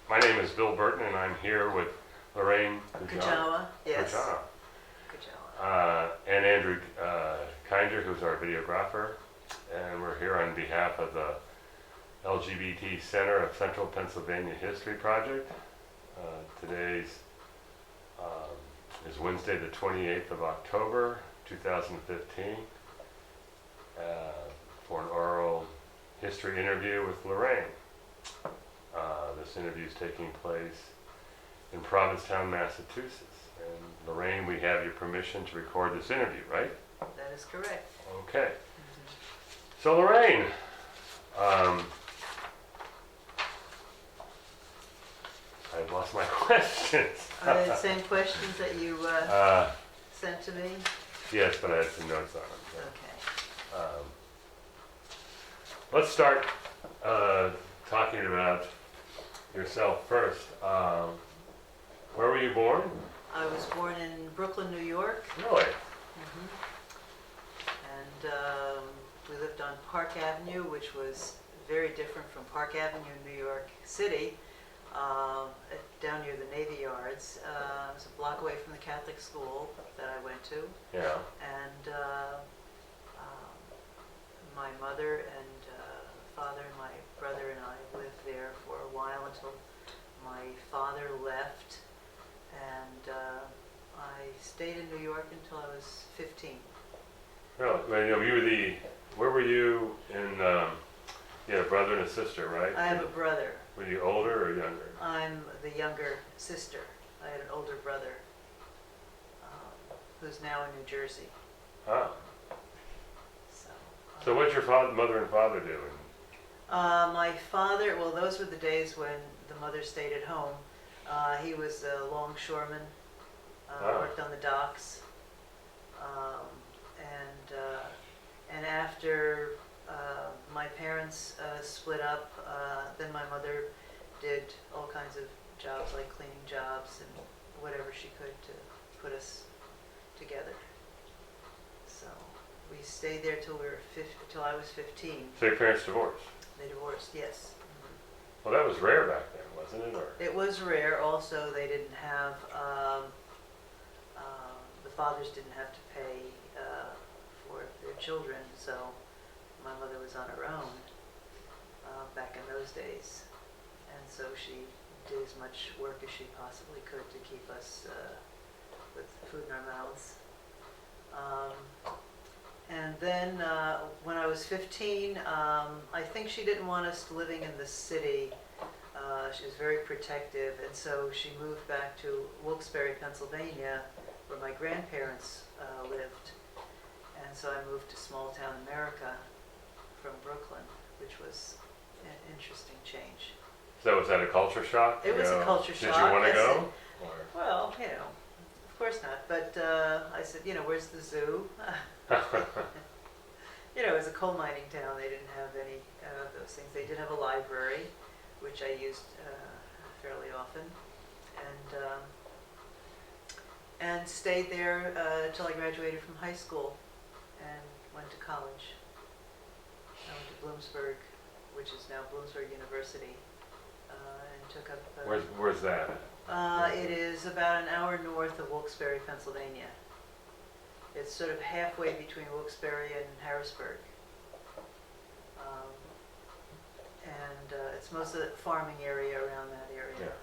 My name is Bill Burton, and I'm here with Lorraine Kujawa, yes. Kujawa. Kujawa. And Andrew Kinder, who's our videographer. And we're here on behalf of the LGBT Center of Central Pennsylvania History Project. Today's is Wednesday the 28th of October 2015 for an oral history interview with Lorraine. This interview is taking place in Provincetown, Massachusetts. And Lorraine, we have your permission to record this interview, right? That is correct. Okay. So Lorraine, I've lost my questions. Are they the same questions that you sent to me? Yes, but I had some notes on them. Okay. Let's start talking about yourself first. Where were you born? I was born in Brooklyn, New York. Really? And we lived on Park Avenue, which was very different from Park Avenue in New York City, down near the Navy Yards. It was a block away from the Catholic school that I went to. Yeah. And my mother and father and my brother and I lived there for a while until my father left. And I stayed in New York until I was 15. Really? Well, you know, where were you in, you had a brother and a sister, right? I have a brother. Were you older or younger? I'm the younger sister. I had an older brother who's now in New Jersey. Ah. So So what'd your mother and father do? my father, well, those were the days when the mother stayed at home. He was a longshoreman, worked on the docks. And after my parents split up, then my mother did all kinds of jobs, like cleaning jobs and whatever she could to put us together. So we stayed there till till I was 15. So your parents divorced? They divorced, yes. Well, that was rare back then, wasn't it? Or? It was rare. Also, they didn't have, the fathers didn't have to pay for their children, so my mother was on her own back in those days. And so she did as much work as she possibly could to keep us with food in our mouths. And then when I was 15, I think she didn't want us living in the city. She was very protective, and so she moved back to Wilkes-Barre, Pennsylvania, where my grandparents lived. And so I moved to small town America from Brooklyn, which was an interesting change. So was that a culture shock? It was a culture shock. Did you want to Yes, go? Well, you know, of course not. But I said, you know, where's the zoo? You know, it was a coal mining town. They didn't have any of those things. They did have a library, which I used fairly often, and stayed there until I graduated from high school and went to college. I went to Bloomsburg, which is now Bloomsburg University, and took up... Where's that? It is about an hour north of Wilkes-Barre, Pennsylvania. It's sort of halfway between Wilkes-Barre and Harrisburg. And it's most of the farming area around that area. Yeah.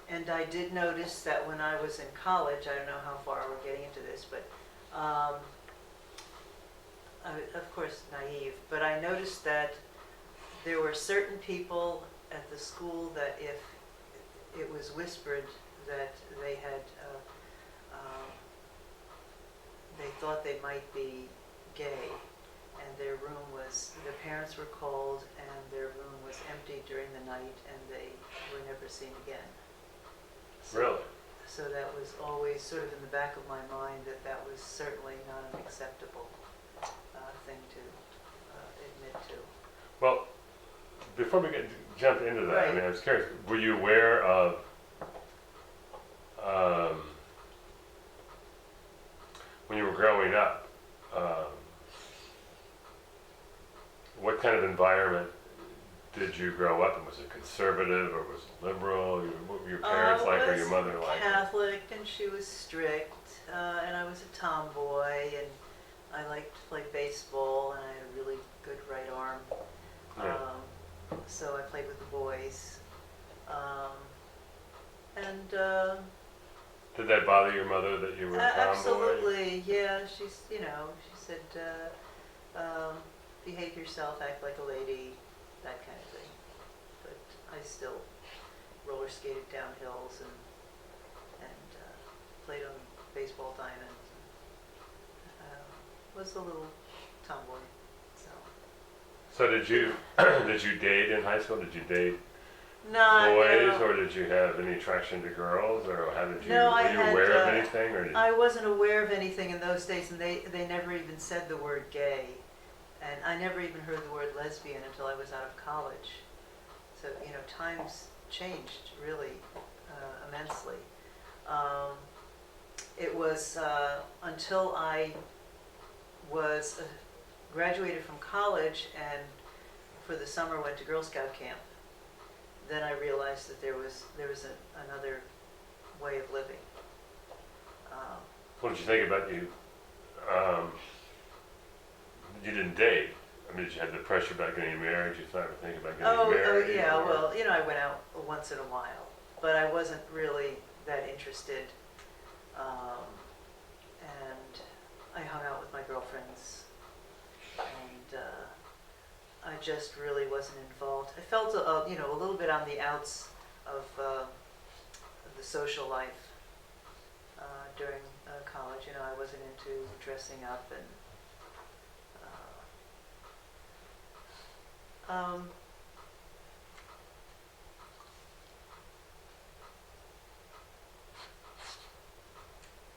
And I did notice that when I was in college, I don't know how far we're getting into this, but of course naive, but I noticed that there were certain people at the school that if it was whispered that they had, they thought they might be gay, and their parents were called, and their room was empty during the night, and they were never seen again. So, Really? So that was always sort of in the back of my mind that was certainly not an acceptable thing to admit to. Well, before we jump into that, Right. I mean, I was curious, were you aware of when you were growing up, what kind of environment did you grow up in? Was it conservative or was it liberal? What were your parents like or your mother like? Catholic, and she was strict, and I was a tomboy, and I liked to play baseball, and I had a really good right arm. Yeah. So I played with the boys. And Did that bother your mother that you were a tomboy? absolutely, yeah. She said, behave yourself, act like a lady, that kind of thing. But I still roller skated down hills and played on baseball diamonds. Was a little tomboy. So did you did you date in high school? Did you date No, boys, no. or did you have any attraction to girls, or how did you? No, were I you had, aware of anything, or did I wasn't aware of anything in those days, and they never even said the word gay, and I never even heard the word lesbian until I was out of college. So times changed really immensely. It was until I was graduated from college and for the summer went to Girl Scout camp. Then I realized that there was another way of living. What did you think about you? You didn't date. I mean, did you have the pressure about getting married? You thought think about getting married? Oh yeah. or- Well, I went out once in a while, but I wasn't really that interested. And I hung out with my girlfriends, and I just really wasn't involved. I felt a little bit on the outs of the social life during college. I wasn't into dressing up and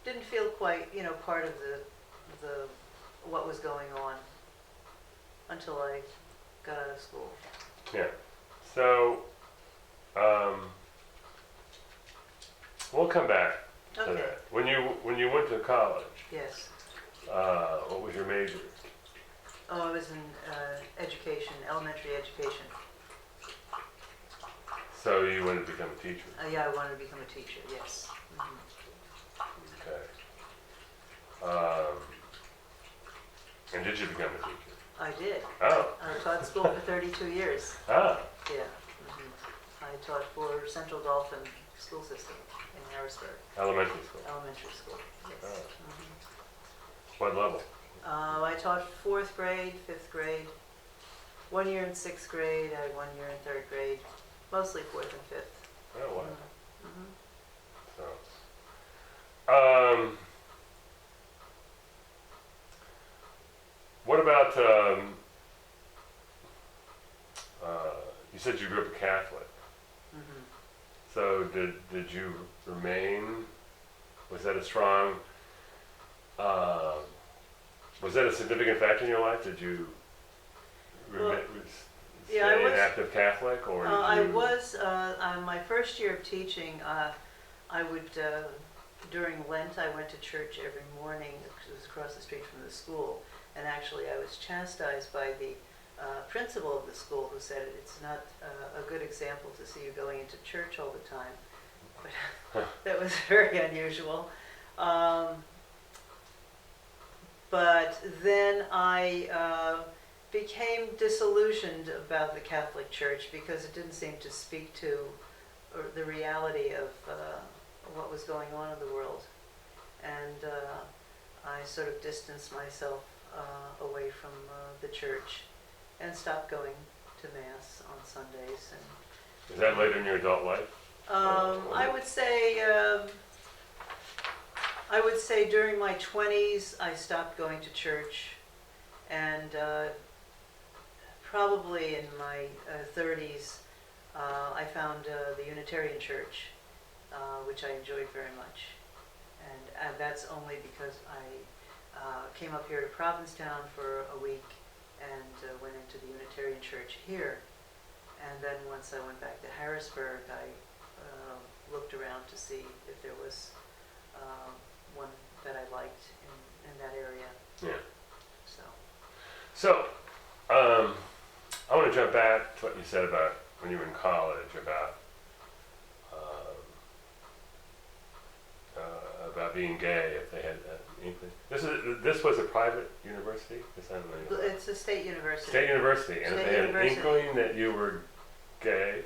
didn't feel quite part of the what was going on until I got out of school. Yeah. So we'll come back to Okay. that. When you went to college, Yes. what was your major? Oh, I was in education, elementary education. So you wanted to become a teacher. Yeah, I wanted to become a teacher. Yes. Mhm. Okay. And did you become a teacher? I did. Oh. I taught school for 32 years. Ah. Yeah. I taught for Central Dolphin School System in Harrisburg, Elementary school. elementary school. Yes. Oh. Mhm. What level? I taught 4th grade, 5th grade, 1 year in 6th grade, I had 1 year in 3rd grade, mostly 4th and 5th. Oh, wow. Mhm. So, what about, you said you grew up a Catholic. Mhm. So did you remain, was that a strong, was that a significant factor in your life? Did you Well, stay yeah, I was- an active Catholic, or did you? I was, on my first year of teaching, I would, during Lent, I went to church every morning. It was across the street from the school. And actually, I was chastised by the principal of the school, who said it's not a good example to see you going into church all the time. But that was very unusual. But then I became disillusioned about the Catholic Church because it didn't seem to speak to the reality of what was going on in the world. And I sort of distanced myself away from the church and stopped going to Mass on Sundays. And Is that later in your adult life? I would say during my 20s I stopped going to church, and probably in my 30s I found the Unitarian Church, which I enjoyed very much, and that's only because I came up here to Provincetown for a week and went into the Unitarian Church here. And then once I went back to Harrisburg, I looked around to see if there was one that I liked in that area. Yeah. So, So, know, back to what you said about when you were in college about being gay, if they had an inkling. This was a private university? It's a state university. State university, and if State they had university. an inkling that you were gay,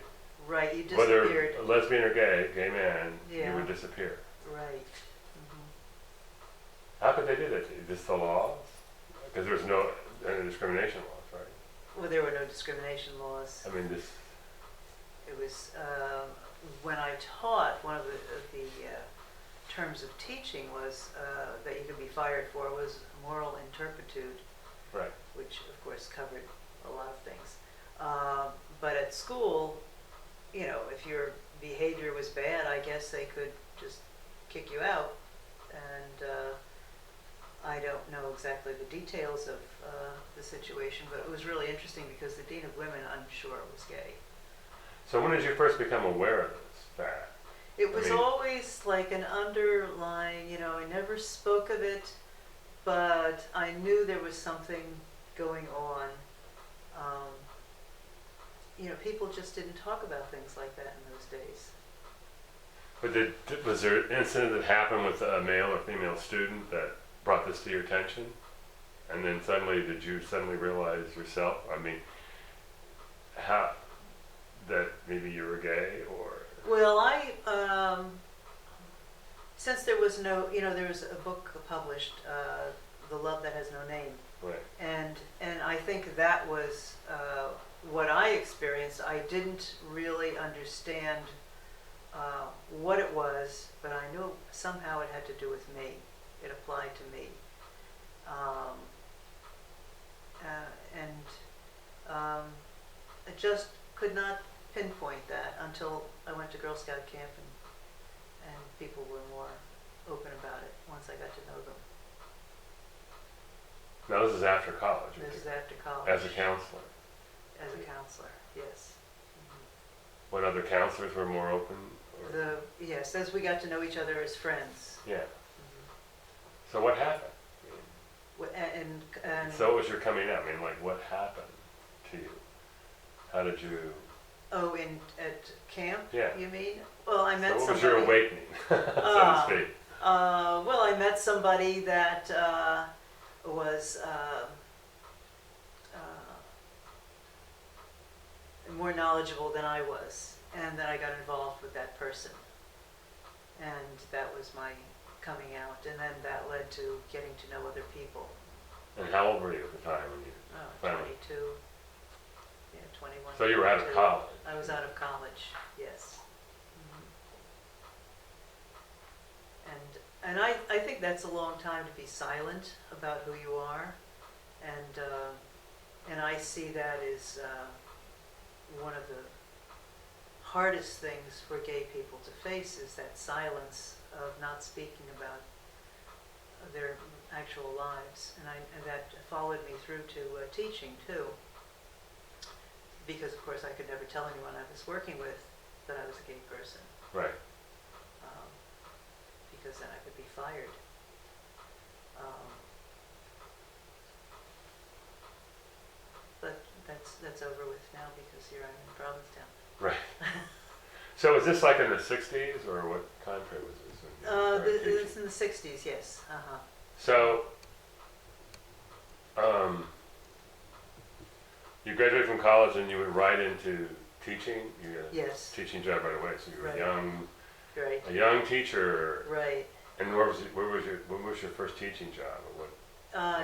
Right, you whether disappeared. a lesbian or gay man, you Yeah. would disappear. Right. How could they do that to you? Just the laws? Because there was no discrimination laws, right? Well, there were no discrimination laws. I mean, this. It was, when I taught, one of the terms of teaching was, that you could be fired for was moral inturpitude, Right. which of course covered a lot of things. But at school, you know, if your behavior was bad, I guess they could just kick you out. And I don't know exactly the details of the situation, but it was really interesting because the Dean of Women, I'm sure, was gay. So when did you first become aware of this fact? It was I mean, always like an underlying, you know, I never spoke of it, but I knew there was something going on. You know, people just didn't talk about things like that in those days. But was there an incident that happened with a male or female student that brought this to your attention? And then did you suddenly realize yourself? I mean, how, that maybe you were gay or? Well, since there was no, you know, there was a book published, The Love That Has No Name. Right. And I think that was what I experienced. I didn't really understand what it was, but I knew somehow it had to do with me. It applied to me. I just could not pinpoint that until I went to Girl Scout camp and people were more open about it once I got to know them. Now this is after college. This is after college. As a counselor. As a counselor, yes. What other counselors were more open? Or? Yes, as we got to know each other as friends. Yeah. So what happened? And So it was your coming out. I mean, like, what happened to you? How did you? oh, at camp? Yeah. You mean? Well, I met So what somebody. was your awakening, so to speak? Well, I met somebody that was more knowledgeable than I was, and then I got involved with that person, and that was my coming out, and then that led to getting to know other people. And how old were you at the time when you? Oh, finally? 22. Yeah, 21. So you were out of 22. college. I was out of college, yes. And I think that's a long time to be silent about who you are, and I see that as one of the hardest things for gay people to face is that silence of not speaking about their actual lives, and that followed me through to teaching too, because of course I could never tell anyone I was working with that I was a gay person. Right. Because then I could be fired. But that's over with now because here I'm in Provincetown. Right. So was this like in the 60s, or what time period was this? When you started It's in the 60s, yes. So, you graduated from college and you went right into teaching? You got a Yes. teaching job right away, so you were Right. a Right, young teacher. right. And when was your first teaching job? Or what,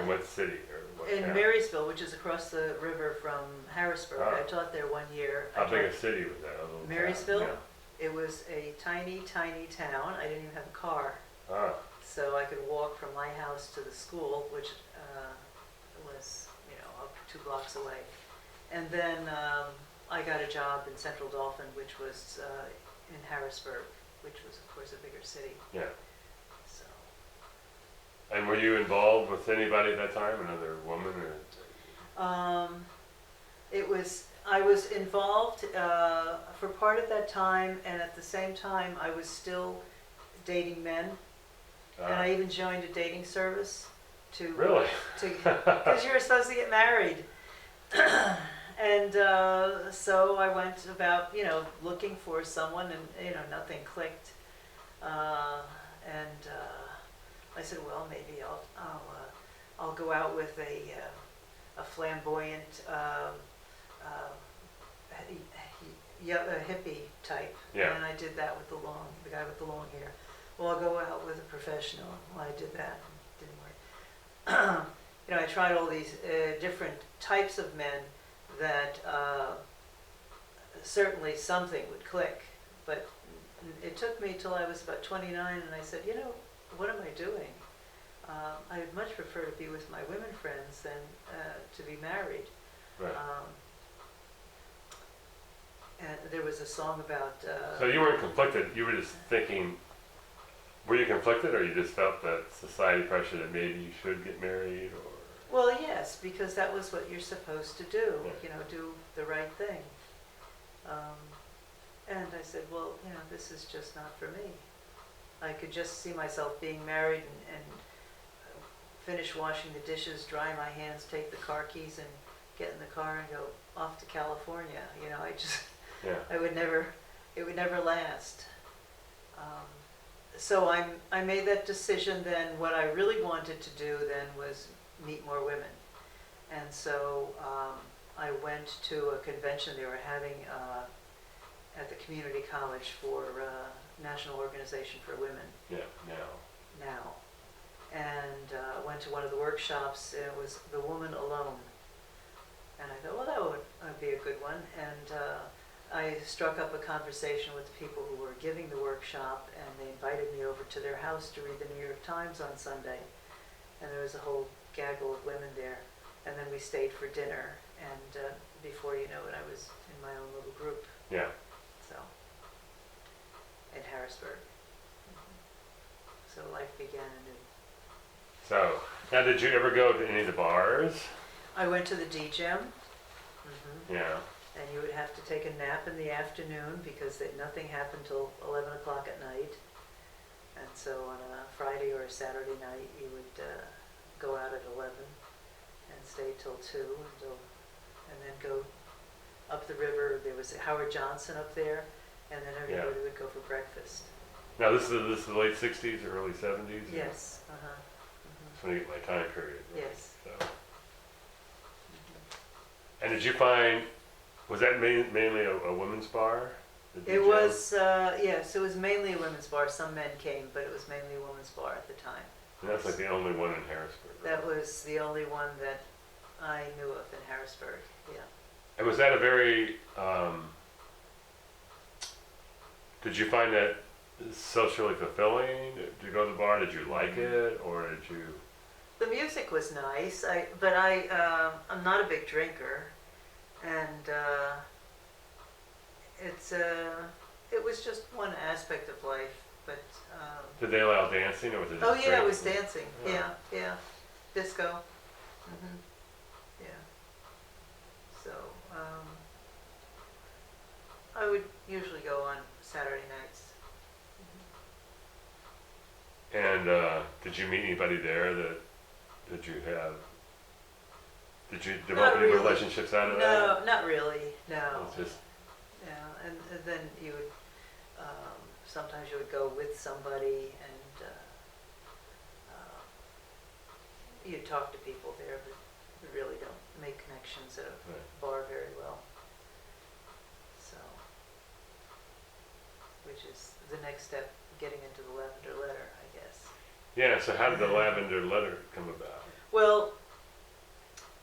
in what city? Or what In town? Marysville, which is across the river from Harrisburg. Ah. I taught there 1 year. How big a city was that? A little town? Marysville? Yeah. It was a tiny, tiny town. I didn't even have a car. Ah, So I could walk from my house to the school, which was, you know, up 2 blocks away. And then I got a job in Central Dauphin, which was in Harrisburg, which was, of course, a bigger city. yeah. So And were you involved with anybody at that time? Another woman? Or? I was involved for part of that time, and at the same time, I was still dating men. And I even joined a dating service to Really? because you were supposed to get married. And so I went about, looking for someone, and nothing clicked. And I said, well, maybe I'll go out with a flamboyant, a hippie type. Yeah. And I did that with the guy with the long hair. Well, I'll go out with a professional. Well, I did that. It didn't work. I tried all these different types of men that certainly something would click, but it took me till I was about 29, and I said, what am I doing? I'd much prefer to be with my women friends than to be married. Right. And there was a song about... So you weren't conflicted, you were just thinking, were you conflicted, or you just felt that society pressure that maybe you should get married, or? Well, yes, because that was what you're supposed to do, Yeah. do the right thing. And I said, well, this is just not for me. I could just see myself being married and finish washing the dishes, dry my hands, take the car keys and get in the car and go off to California. Yeah. It would never last. So I made that decision then. What I really wanted to do then was meet more women. And so I went to a convention they were having at the community college for National Organization for Women. Yeah, Now. And went to one of the workshops, and it was The Woman Alone. And I thought, well, that would be a good one. And I struck up a conversation with the people who were giving the workshop, and they invited me over to their house to read the New York Times on Sunday. And there was a whole gaggle of women there. And then we stayed for dinner, and before you know it, I was in my own little group. yeah. So, at Harrisburg. So life began anew. So, now did you ever go to any of the bars? I went to the D-Gem. Yeah. And you would have to take a nap in the afternoon because nothing happened till 11 o'clock at night. And so on a Friday or a Saturday night, you would go out at 11 and stay till 2 and then go up the river. There was Howard Johnson up there, and then everybody would go for breakfast. Now this is the late 60s or early 70s? Yes. That's when I get my time period. Right? Yes. So. And did you find, was that mainly a women's bar? It was, yes, it was mainly a women's bar. Some men came, but it was mainly a women's bar at the time. And that's like the only one in Harrisburg. Right? That was the only one that I knew of in Harrisburg, yeah. And was that a very, did you find that socially fulfilling to go to the bar? Did you like it, or did you? The music was nice, but I'm not a big drinker, and it was just one aspect of life. But did they allow dancing, or was it just oh yeah, drinking? it was dancing. Yeah, disco. Yeah. So I would usually go on Saturday nights. And did you meet anybody there that did you develop any relationships out of that? No, not really. No. It's just Yeah, and then you would sometimes you would go with somebody, and you'd talk to people there, but you really don't make connections at a bar very well. So, which is the next step, getting into the Lavender Letter, I guess. yeah. So how did the Lavender Letter come about? Well,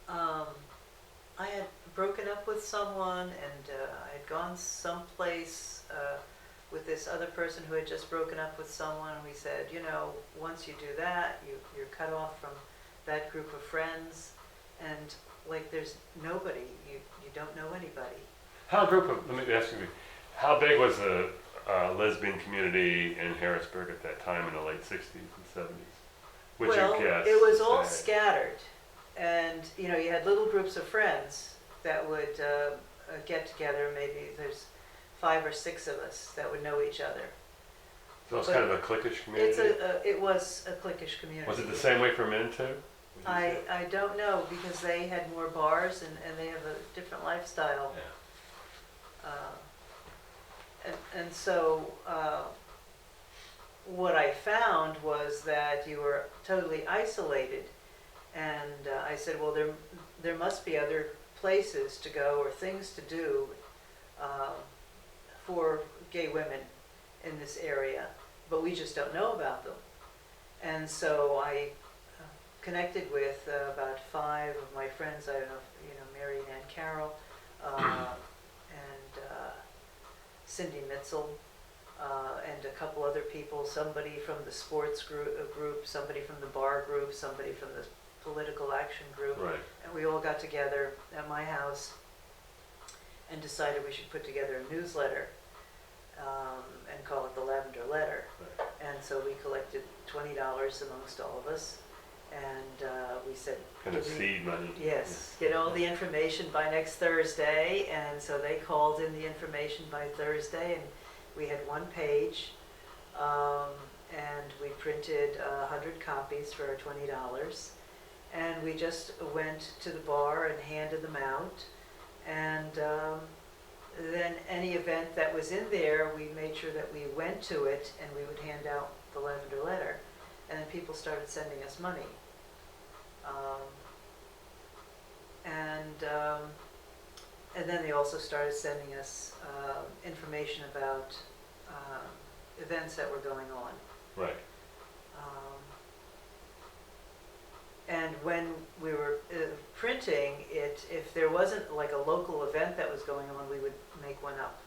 I had broken up with someone, and I had gone someplace with this other person who had just broken up with someone, and we said, once you do that, you're cut off from that group of friends, and like there's nobody, you don't know anybody. Let me ask you, how big was the lesbian community in Harrisburg at that time in the late 60s and 70s? Would Well, you guess? it was all say? scattered, and you had little groups of friends that would get together. Maybe there's 5 or 6 of us that would know each other. So it's kind of a cliquish community? It was a cliquish community. Was it the same way for men too? Did you say? I don't know, because they had more bars and they have a different lifestyle. Yeah. And so, what I found was that you were totally isolated. And I said, well, there must be other places to go or things to do for gay women in this area, but we just don't know about them. And so I connected with about 5 of my friends. I don't know if you know Mary and Ann Carroll, and Cindy Mitzel, and a couple other people, somebody from the sports group, somebody from the bar group, somebody from the political action group. Right. And we all got together at my house and decided we should put together a newsletter and call it the Lavender Letter. Right. And so we collected $20 amongst all of us, and we said, Kind of seed money. yes, get all the information by next Thursday. And so they called in the information by Thursday, and we had 1 page, and we printed 100 copies for $20. And we just went to the bar and handed them out. And then any event that was in there, we made sure that we went to it, and we would hand out the Lavender Letter. And then people started sending us money. And then they also started sending us information about events that were going on. Right. And when we were printing it, if there wasn't like a local event that was going on, we would make one up.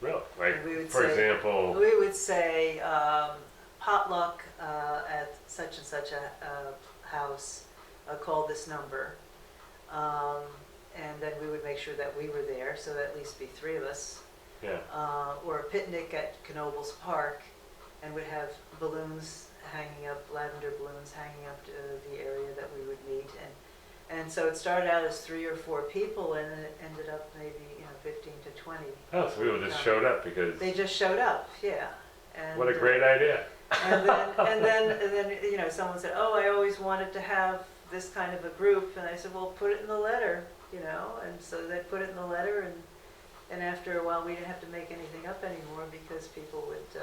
Really? Like, And we would for say- example, We would say potluck at such and such a house, call this number. And then we would make sure that we were there, so that at least be 3 of us. yeah. Or a picnic at Knoebels Park, and would have balloons hanging up, lavender balloons hanging up to the area that we would meet. And so it started out as 3 or 4 people, and it ended up maybe 15 to 20. Oh, so people just showed up because, They just showed up, yeah. And, what a great idea. and then someone said, oh, I always wanted to have this kind of a group. And I said, well, put it in the letter, and so they put it in the letter, and after a while we didn't have to make anything up anymore, because people would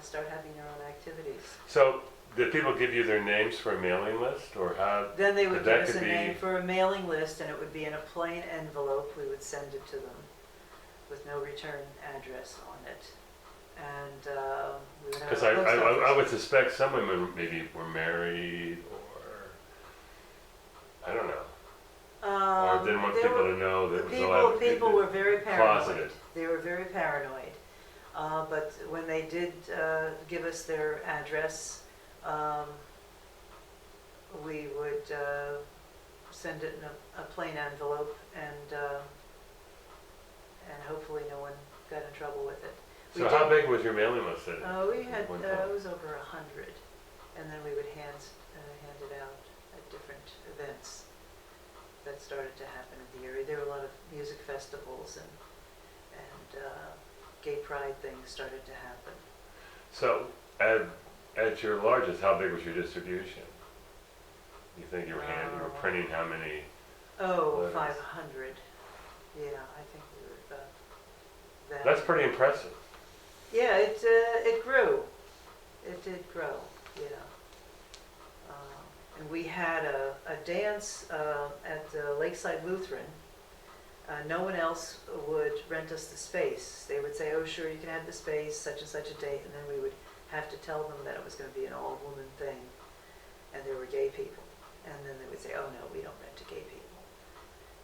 start having their own activities. So, did people give you their names for a mailing list, or how? Then they would That give us could a be- name for a mailing list, and it would be in a plain envelope. We would send it to them with no return address on it. And we would have Because a post I office. would suspect some women maybe were married, or I don't know, or didn't want there people were- to know that it was allowed. People were very paranoid. Closeted. They were very paranoid. But when they did give us their address, we would send it in a plain envelope, and hopefully no one got in trouble with it. We So did- how big was your mailing list then? We had, One it time. was over 100, and then we would hand it out at different events that started to happen in the area. There were a lot of music festivals, and gay pride things started to happen. So at your largest, how big was your distribution? You think you were printing how many? Oh, Letters. 500. Yeah, I think we were about that. That's pretty impressive. Yeah, it grew. It did grow, and we had a dance at the Lakeside Lutheran. No one else would rent us the space. They would say, oh, sure, you can have the space, such and such a date, and then we would have to tell them that it was going to be an all-woman thing, and there were gay people. And then they would say, oh, no, we don't rent to gay people.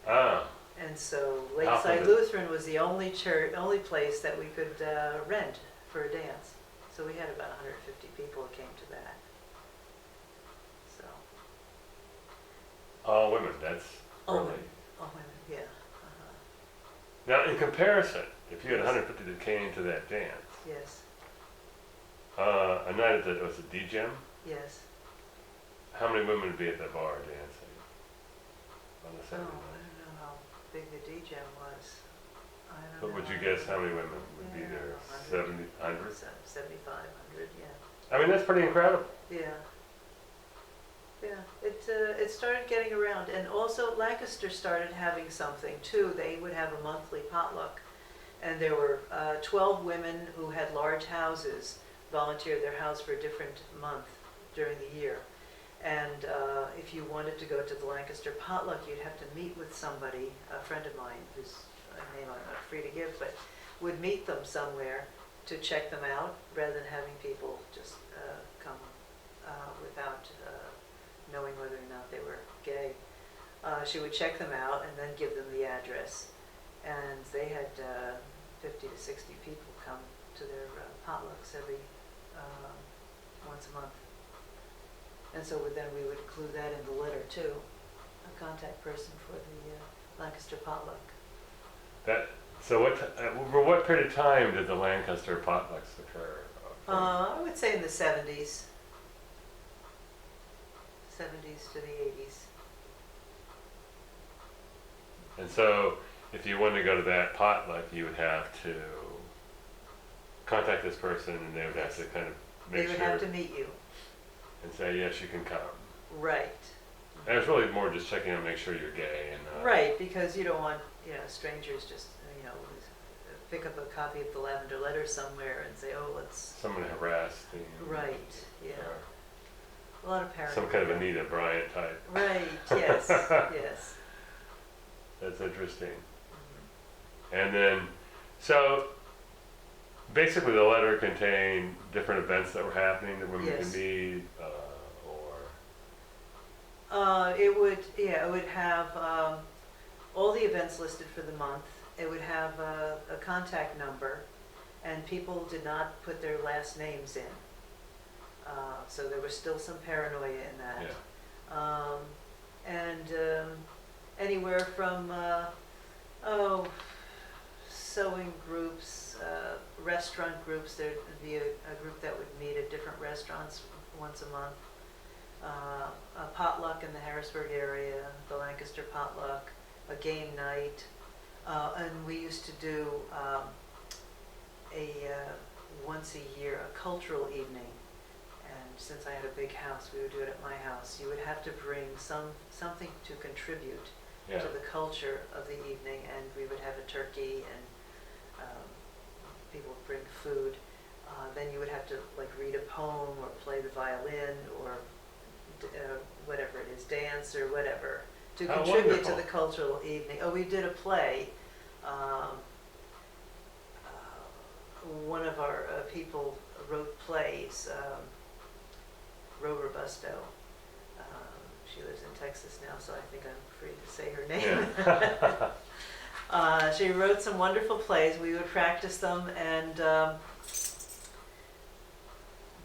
Ah, And so How Lakeside could it- Lutheran was the only place that we could rent for a dance. So we had about 150 people who came to that. So, all women, that's all really. women, yeah. Now, in comparison, if you had 150 that came to that dance, Yes, a night at it was a D-Gem, yes. how many women would be at that bar dancing on the Oh, I Saturday don't night? know how big the D-Gem was. I don't But know. would you guess how many women would be Yeah, there? 100. 70, 100? 7,500, yeah. I mean, that's pretty incredible. Yeah. Yeah, it it started getting around, and also Lancaster started having something too. They would have a monthly potluck, and there were 12 women who had large houses volunteered their house for a different month during the year. And if you wanted to go to the Lancaster Potluck, you'd have to meet with somebody, a friend of mine, whose name I'm not free to give, but would meet them somewhere to check them out, rather than having people just come without knowing whether or not they were gay. She would check them out and then give them the address. And they had 50 to 60 people come to their potlucks once a month. And so then we would include that in the letter too, a contact person for the Lancaster Potluck. So over what period of time did the Lancaster potlucks occur? I would say in the 70s. 70s to the 80s. And so if you wanted to go to that potluck, you would have to contact this person, and they would have to kind of make sure. They would have to meet you. And say, yes, you can come. Right. And it's really more just checking out, make sure you're gay. And right, because you don't want, strangers just, pick up a copy of the Lavender Letter somewhere and say, oh, let's... Someone harassed. Right, yeah. A lot of parents. Some kind of Anita Bryant type. Right, yes, yes. That's interesting. Mm-hmm. And then, so basically the letter contained different events that were happening that women Yes. could meet, It would have all the events listed for the month. It would have a contact number, and people did not put their last names in. So there was still some paranoia in that. Yeah. Anywhere from, sewing groups, restaurant groups. There'd be a group that would meet at different restaurants once a month. A potluck in the Harrisburg area, the Lancaster Potluck, a game night. And we used to do once a year, a cultural evening. And since I had a big house, we would do it at my house. You would have to bring something to contribute to the culture of the evening, and we would have a turkey, and people would bring food. Then you would have to read a poem or play the violin or whatever it is, dance or whatever, to contribute to the cultural evening. Oh, we did a play. One of our people wrote plays, Ro Robusto. She lives in Texas now, so I think I'm free to say her name. Yeah. She wrote some wonderful plays. We would practice them and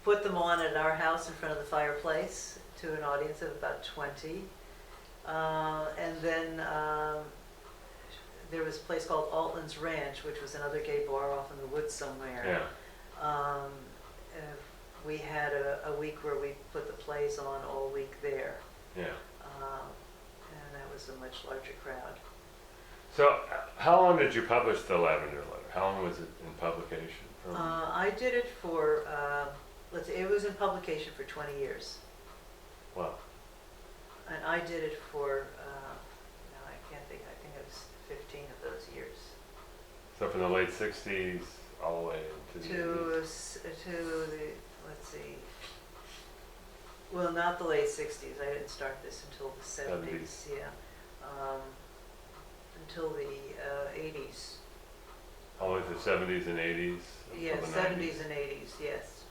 put them on at our house in front of the fireplace to an audience of about 20. And then there was a place called Altland's Ranch, which was another gay bar off in the woods somewhere. Yeah. We had a week where we put the plays on all week there. Yeah. And that was a much larger crowd. So how long did you publish the Lavender Letter? How long was it in publication? I did it for, it was in publication for 20 years. Wow. And I did it for, I can't think, I think it was 15 of those years. So from the late 60s all the way into the 80s? To the, let's see, well, not the late 60s. I didn't start this until the 70s. Yeah. Until the 80s. All the way to the 70s and 80s? Yeah, the 70s and 80s, yes.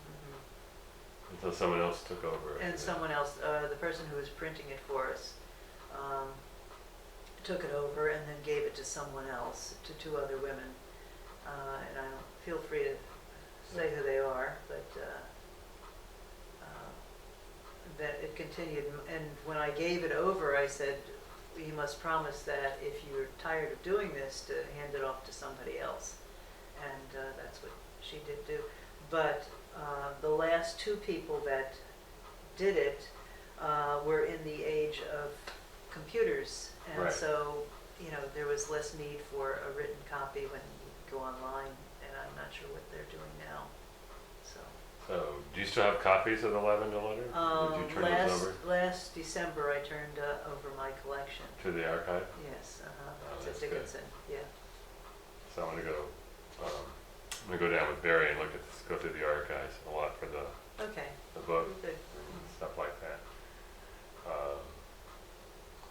Until someone else took over. And someone else, the person who was printing it for us, took it over and then gave it to someone else, to two other women. And I don't feel free to say who they are, but that it continued. And when I gave it over, I said, you must promise that if you're tired of doing this, to hand it off to somebody else. And that's what she did do. But the last two people that did it were in the age of computers. And right. So, there was less need for a written copy when you go online, and I'm not sure what they're doing now. So do you still have copies of the Lavender Letter? Did you turn those over? last December I turned over my collection. To the archive? Yes, Oh, to that's good. Dickinson, yeah. So I'm gonna go down with Barry and go through the archives a lot for the Okay, book good. and stuff like that.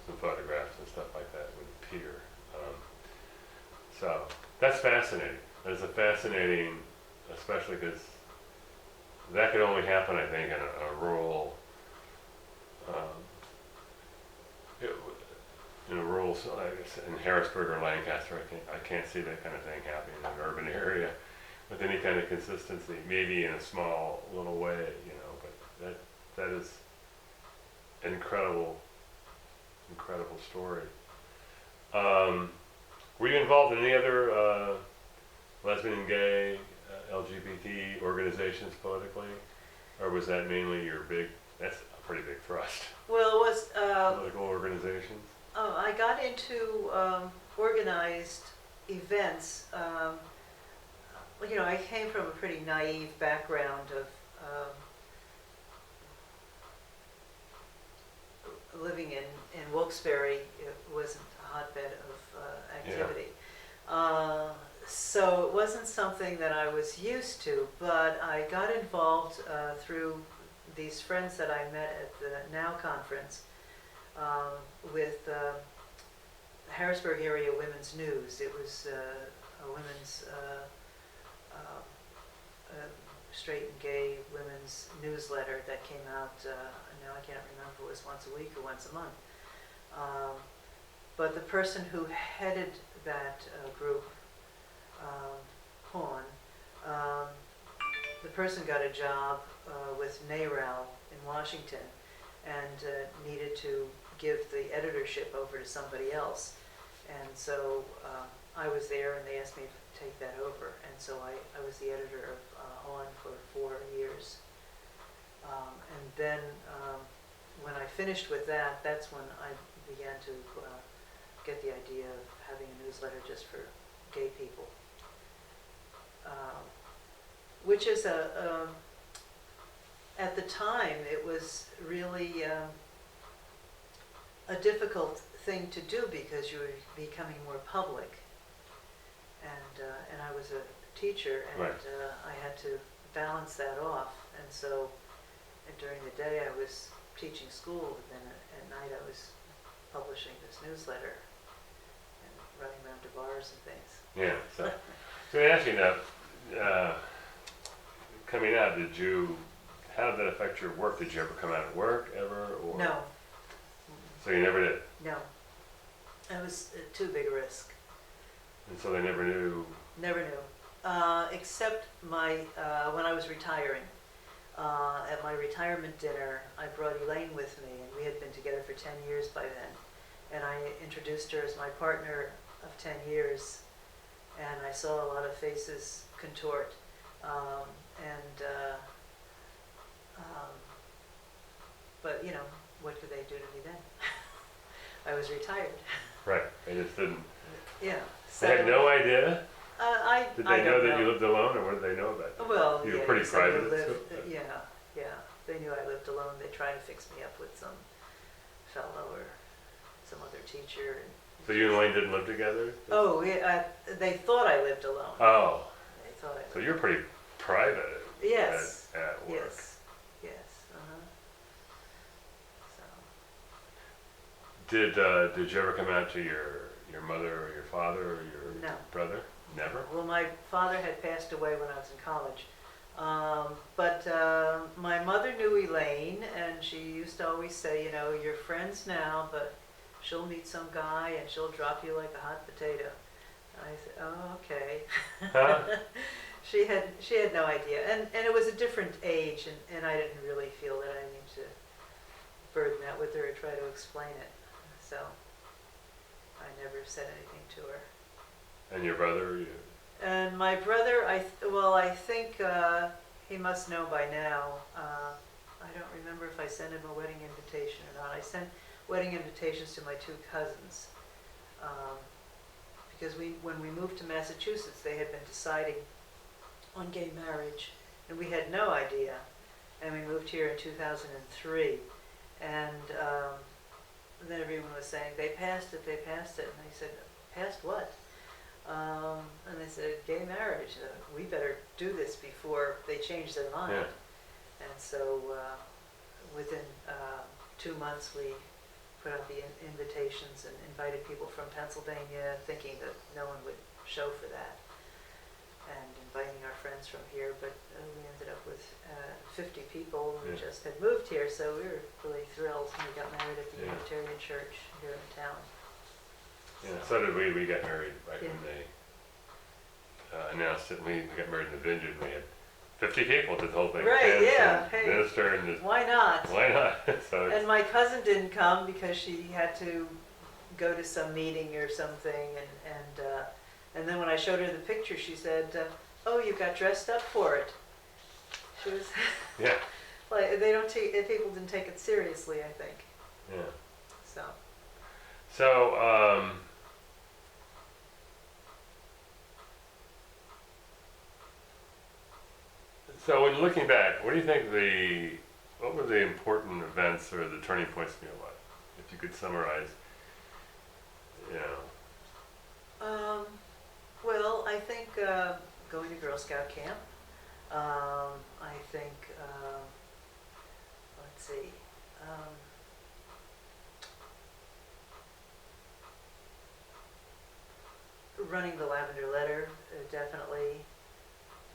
Some photographs and stuff like that with Peter. So that's fascinating. That's a fascinating, especially because that could only happen, I think, in a rural, it, in a rural, I guess, in Harrisburg or Lancaster. I can't see that kind of thing happening in an urban area with any kind of consistency. Maybe in a small little way, but that is an incredible story. Were you involved in any other lesbian, gay, LGBT organizations politically, or was that mainly your big? That's a pretty big thrust. Well, it was, Political organizations. I got into organized events. I came from a pretty naive background of living in Wilkes-Barre. It wasn't a hotbed of activity. So it wasn't something that I was used to, but I got involved through these friends that I met at the NOW conference with Harrisburg Area Women's News. It was a women's straight and gay women's newsletter that came out, now I can't remember if it was once a week or once a month. But the person who headed that group, Horn, the person got a job with NARAL in Washington and needed to give the editorship over to somebody else. And so I was there and they asked me to take that over. And so I was the editor of Horn for 4 years. And then when I finished with that, that's when I began to get the idea of having a newsletter just for gay people. Which is at the time, it was really a difficult thing to do because you were becoming more public. And I was a teacher, and Right. I had to balance that off. And so during the day I was teaching school, and then at night I was publishing this newsletter and running around to bars and things. Yeah. So I ask you now, coming out, how did that affect your work? Did you ever come out at work ever? Or? No. So you never did? No. It was too big a risk. And so they never knew? Never knew. Except when I was retiring. At my retirement dinner, I brought Elaine with me, and we had been together for 10 years by then. And I introduced her as my partner of 10 years, and I saw a lot of faces contort. But what could they do to me then? I was retired. Right. They just didn't. Yeah. They had no idea? Did I they know that you lived alone, or what did they know about you? Well, You were yeah, pretty they said they private. lived- yeah. They knew I lived alone. They tried to fix me up with some fellow or some other teacher. So you and Elaine didn't live together? Oh, yeah, they thought I lived alone. Oh. They thought I lived. So you're pretty private Yes. at work. Yes. Did you ever come out to your mother or your father or your No. brother? Never? Well, my father had passed away when I was in college. But my mother knew Elaine, and she used to always say, you're friends now, but she'll meet some guy and she'll drop you like a hot potato. And I said, oh, okay. Huh? She had no idea. And it was a different age, and I didn't really feel that I needed to burden that with her or try to explain it. So I never said anything to her. And your brother? And my brother, I think he must know by now. I don't remember if I sent him a wedding invitation or not. I sent wedding invitations to my 2 cousins. Because when we moved to Massachusetts, they had been deciding on gay marriage, and we had no idea. And we moved here in 2003. And then everyone was saying, they passed it, they passed it. And I said, passed what? And they said, gay marriage. We better do this before they change their mind. Yeah. And so within 2 months, we put out the invitations and invited people from Pennsylvania, thinking that no one would show for that, and inviting our friends from here. But we ended up with 50 people who just had moved here, so we were really thrilled. We got married at the Unitarian Church here in town. Yeah, so did we. We got married right when they announced it. We got married in the vineyard. We had 50 people did the whole thing. Right, yeah. And hey, minister and just, why not? why not? So And my cousin didn't come because she had to go to some meeting or something. And then when I showed her the picture, she said, "Oh, you got dressed up for it." She was yeah, like, they don't take, people didn't take it seriously, I think. yeah. So. So so when looking back, what do you think what were the important events or the turning points in your life? If you could summarize, you know. Well, I think going to Girl Scout camp. I think, let's see, running the Lavender Letter, definitely.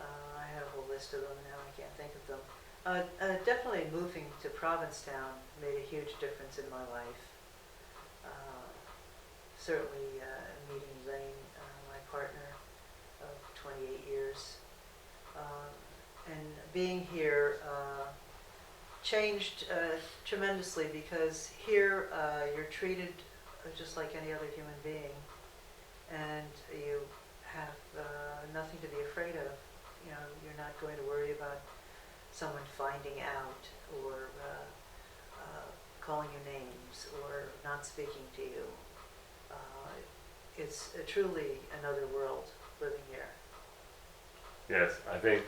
I have a whole list of them now, I can't think of them. Definitely moving to Provincetown made a huge difference in my life. Certainly meeting Lorraine, my partner of 28 years. And being here changed tremendously, because here you're treated just like any other human being, and you have nothing to be afraid of. You know, you're not going to worry about someone finding out or calling you names or not speaking to you. It's truly another world living here. Yes, I think.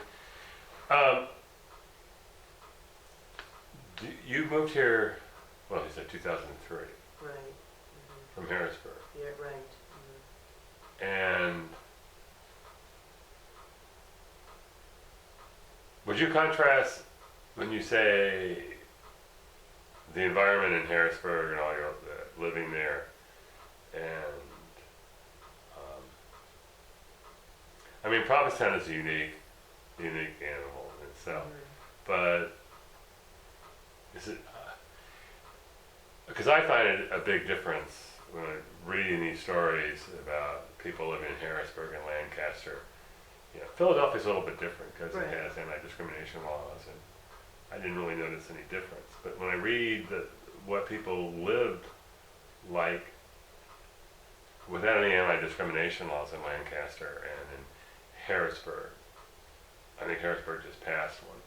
You moved here, well, you said 2003. Right. Mm-hmm. From Harrisburg. Yeah, right. Mm-hmm. And would you contrast when you say the environment in Harrisburg and all your living there, and I mean, Provincetown is a unique animal in itself, but is it, because I find it a big difference when I'm reading these stories about people living in Harrisburg and Lancaster. You know, Philadelphia's a little bit different because it has anti-discrimination laws, and I didn't really notice any difference. But when I read what people lived like without any anti-discrimination laws in Lancaster and in Harrisburg, I think Harrisburg just passed one.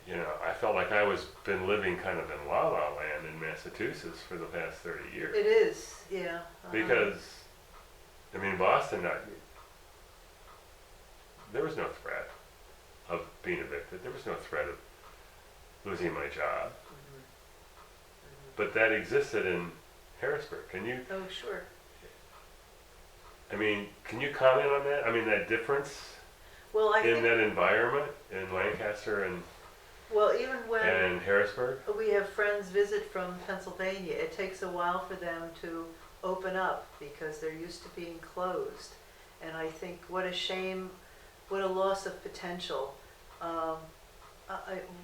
You know, I felt like I was been living kind of in La La Land in Massachusetts for the past 30 years. It is, yeah. Because, I mean, Boston, there was no threat of being evicted. There was no threat of losing my job. Mm-hmm. But that existed in Harrisburg. Can you? Oh, sure. I mean, can you comment on that? I mean, that difference in that environment in Lancaster and even when and Harrisburg? we have friends visit from Pennsylvania, it takes a while for them to open up because they're used to being closed. And I think what a shame, what a loss of potential. I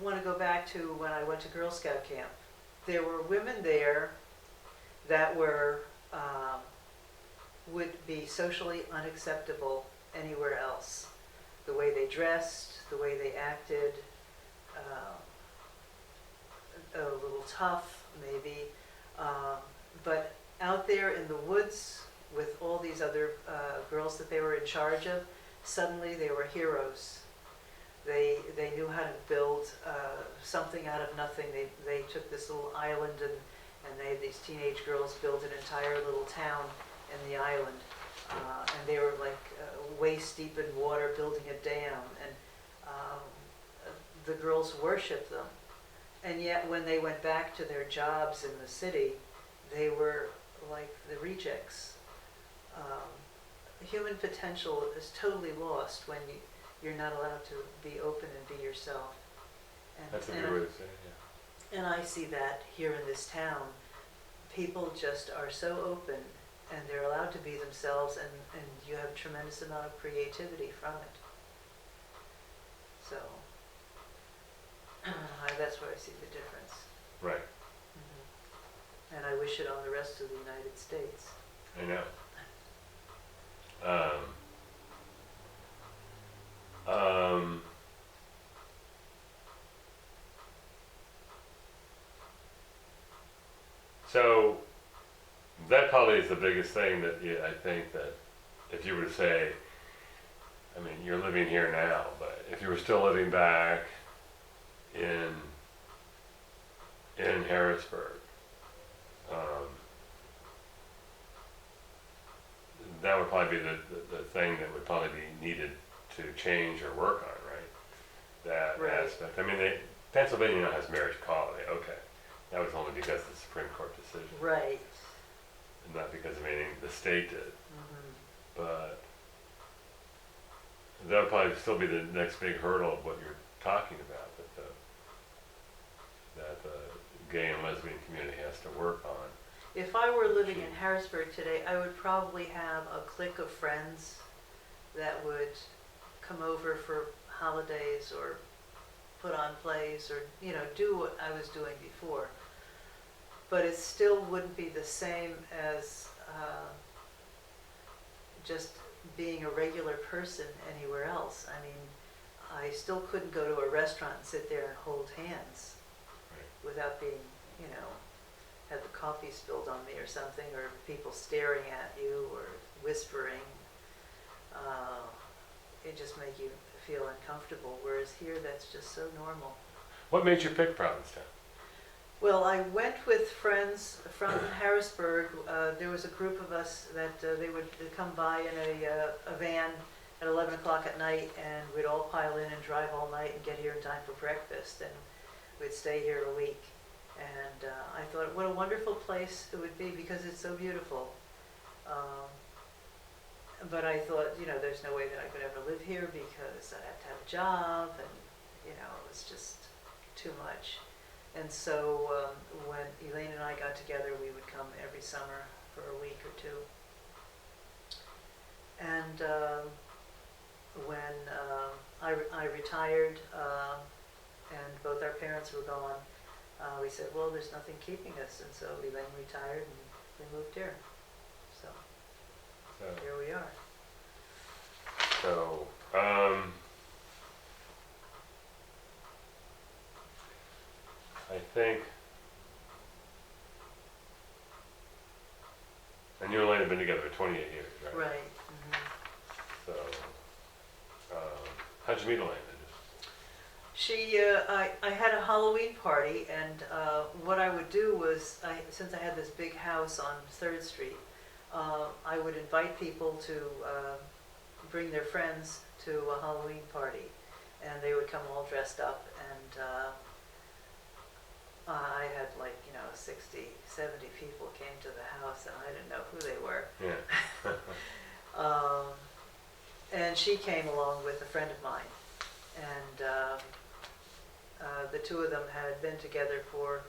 want to go back to when I went to Girl Scout camp. There were women there that were would be socially unacceptable anywhere else. The way they dressed, the way they acted, a little tough maybe, but out there in the woods with all these other girls that they were in charge of, suddenly they were heroes. They knew how to build something out of nothing. They took this little island and they had these teenage girls build an entire little town in the island. And they were like waist deep in water building a dam. And the girls worshiped them. And yet when they went back to their jobs in the city, they were like the rejects. Human potential is totally lost when you're not allowed to be open and be yourself. That's a good way to say it, yeah. And I see that here in this town. People just are so open and they're allowed to be themselves, and you have a tremendous amount of creativity from it. So that's where I see the difference. Right. And I wish it on the rest of the United States. I know. So that probably is the biggest thing that I think that if you were to say, I mean, you're living here now, but if you were still living back in Harrisburg, that would probably be the thing that would probably be needed to change or work on, right? That Right. aspect. I mean, Pennsylvania now has marriage equality. Okay, that was only because of the Supreme Court decision, Right. and not because of anything the state did. But that would probably still be the next big hurdle of what you're talking about, that the gay and lesbian community has to work on. If I were living in Harrisburg today, I would probably have a clique of friends that would come over for holidays or put on plays or, do what I was doing before. But it still wouldn't be the same as just being a regular person anywhere else. I mean, I still couldn't go to a restaurant and sit there and hold hands without being, had the coffee spilled on me or something, or people staring at you or whispering. It just make you feel uncomfortable, whereas here that's just so normal. What made you pick Provincetown? Well, I went with friends from Harrisburg. There was a group of us that they would come by in a van at 11 o'clock at night, and we'd all pile in and drive all night and get here in time for breakfast, and we'd stay here a week. And I thought, what a wonderful place it would be because it's so beautiful. But I thought, there's no way that I could ever live here because I'd have to have a job, and, it was just too much. And so when Elaine and I got together, we would come every summer for a week or two. And when I retired and both our parents were gone, we said, well, there's nothing keeping us. And so Elaine retired and we moved here. So here we are. So, I think, and you and Elaine have been together for 28 years, right? Right. So, how'd you meet Elaine? I had a Halloween party, and what I would do was, since I had this big house on 3rd Street, I would invite people to bring their friends to a Halloween party, and they would come all dressed up, and I had 60, 70 people came to the house, and I didn't know who they were. Yeah. And she came along with a friend of mine, and the two of them had been together for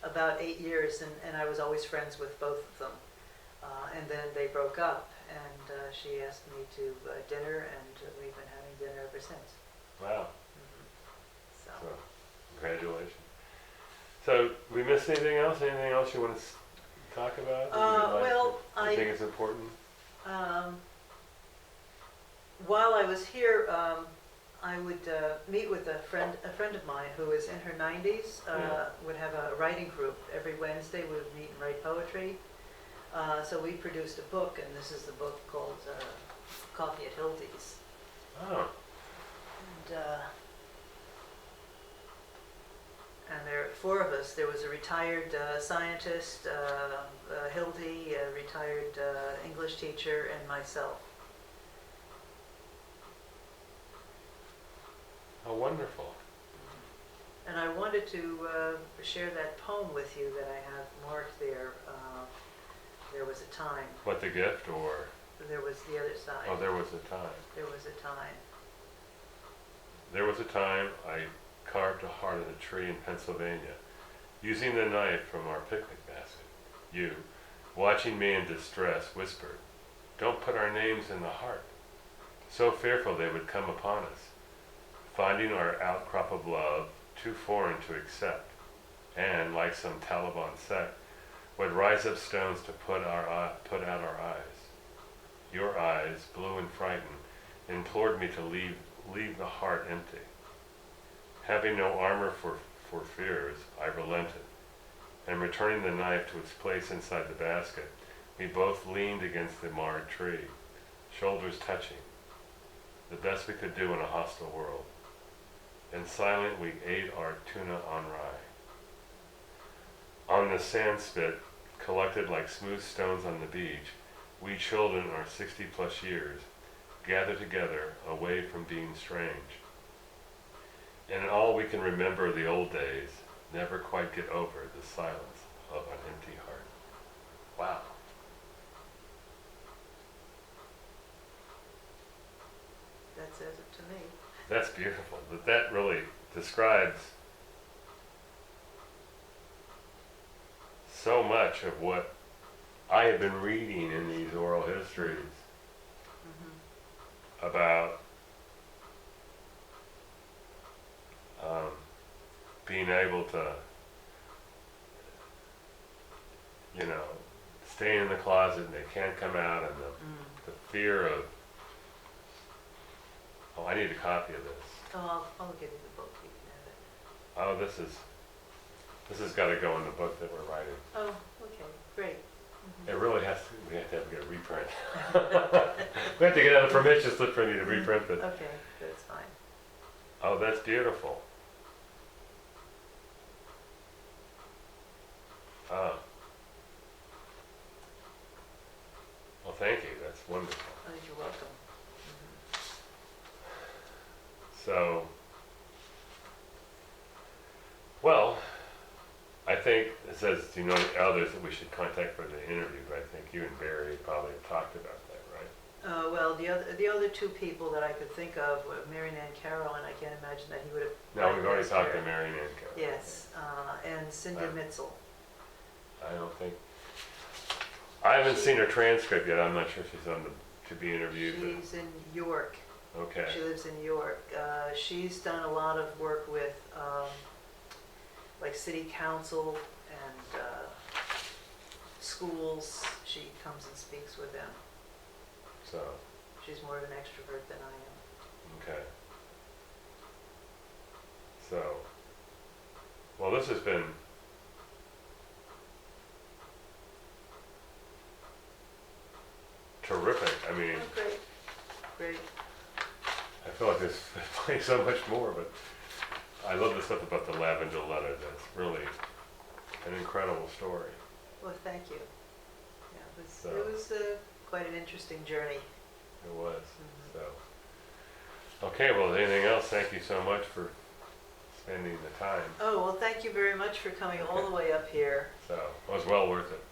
about 8 years, and I was always friends with both of them. And then they broke up, and she asked me to dinner, and we've been having dinner ever since. Wow. So Congratulations. So, we missed anything else? Anything else you want to talk about? I think it's important. While I was here, I would meet with a friend of mine who is in her 90s. Would have a writing group every Wednesday. We would meet and write poetry. So we produced a book, and this is the book called Coffee at Hildy's. Oh. And there are 4 of us. There was a retired scientist, Hildy, a retired English teacher, and myself. How wonderful. And I wanted wanted to share that poem with you that I have marked there. There was a time. What, the gift, or? There was the other side. Oh, there was a time. There was a time. There was a time I carved a heart in a tree in Pennsylvania, using the knife from our picnic basket. You, watching me in distress, whispered, "Don't put our names in the heart," so fearful they would come upon us, finding our outcrop of love too foreign to accept, and, like some Taliban sect, would rise up stones to put out our eyes. Your eyes, blue and frightened, implored me to leave the heart empty. Having no armor for fears, I relented, and returning the knife to its place inside the basket, we both leaned against the marred tree, shoulders touching, the best we could do in a hostile world. In silence, we ate our tuna on rye. On the sand spit, collected like smooth stones on the beach, we children, our 60-plus years, gather together away from being strange. And in all we can remember the old days, never quite get over the silence of an empty heart. Wow. That says it to me. That's beautiful. But that really describes so much of what I have been reading in these oral histories about being able to, stay in the closet and they can't come out, and the fear of, oh, I need a copy of this. Oh, I'll give you the book. You can have it. Oh, this has got to go in the book that we're writing. Oh, okay, great. It really has to, we have to get a reprint. We have to get out a permission slip for me to reprint it. Okay, that's fine. Oh, that's beautiful. Oh. Well, thank you. That's wonderful. Oh, you're welcome. So, well, I think it says, do you know any others that we should contact for the interview? But I think you and Barry probably have talked about that, right? Well, the other two people that I could think of were Mary Ann Carroll, and I can't imagine that he would have. No, we've already talked to Mary Ann Carroll. Yes, and Cindy Mitzel. I don't think, I haven't seen her transcript yet. I'm not sure if she's on to be interviewed. She's in York. Okay. She lives in York. She's done a lot of work with like city council and schools. She comes and speaks with them. So. She's more of an extrovert than I am. Okay. So, well, this has been terrific. I mean, Oh, great, great. I feel like there's plenty so much more, but I love the stuff about the Lavender Letter. That's really an incredible story. Well, thank you. Yeah, it was quite an interesting journey. It was. So, okay. Well, anything else? Thank you so much for spending the time. Oh, well, thank you very much for coming all the way up here. So, it was well worth it.